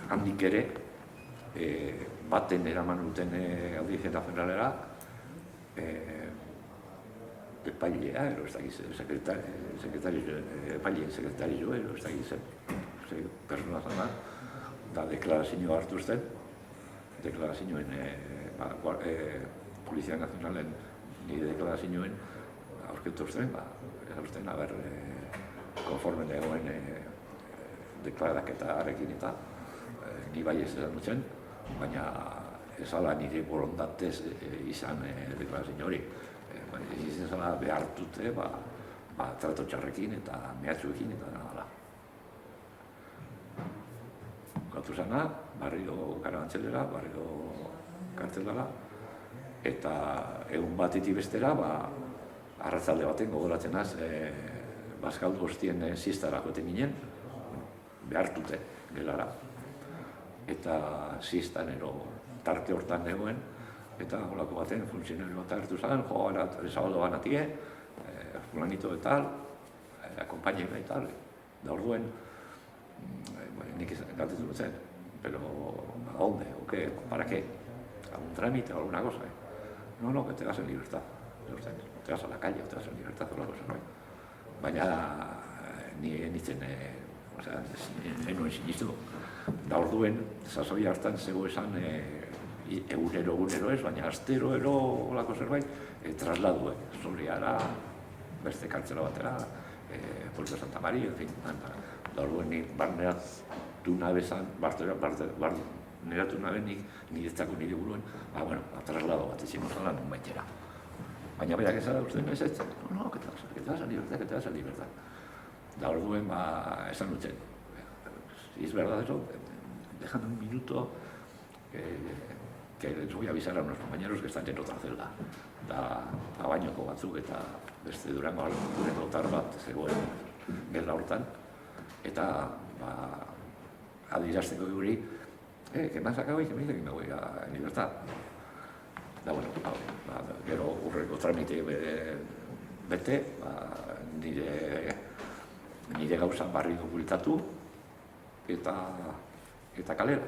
handik ere, baten eraman duten Audientzia Nazionalera, epailea, ez dakiz, epaileen sekretarioa, ez dakiz, persona zana, da deklarazioa hartu zen, deklarazioen, Polizia Nazionalen nire deklarazioen aurketu zen, erazten, konformen egoen deklaraketa harekin eta ni bai ez esan dutzen, baina ez ala nire borondatez izan deklarazio hori. Ez ala behartute trato txarrekin eta mehatxuekin eta dena. Gatu zana, barrio karabantzelera, barrio kartzelara, eta egun batetik bestera, arratzalde baten gogoratzen az, Bazkaldu hostien ziztara joeten ginen, behartute gelara. Eta ziztan tarte hortan negoen, eta holako baten funtzionario bat hartu zen, zabaldo banatie, fulanito eta tal, akompaineka eta tal. Da orduen, nik galtetu zen, pero ¿dónde? ¿O qué? ¿Para qué? ¿Algún trámite o alguna cosa? No, que te vas en libertad. No te vas a la calle o te vas en libertad o la cosa, no. Baina nintzen, nuen sinistu. Da orduen, sasoi hartan zego esan egunero ez, baina astero olako zerbait, trasladue. Zuriara, beste kartzela batera, Puerto Santa Maria, en fin. Da orduen nik barneratu nabezan, barneratu nabenik, nire ez dako nire buruen, traslado bat ezin uzala nun baitera. Baina berak ez uste ez ez, no, que te vas a libertad. Da orduen, esan dutzen. Si es verdad eso, déjame un minuto que les voy a avisar a unos compañeros que están en otra celda. Da bainoko batzuk eta beste Durango lotar bat zegoen gela hortan. Eta adirazteko guri, que me han sacado y que me dice que me voy a libertad. Da, gero urreko tramite bete, nire gauza barri bueltatu eta kalera.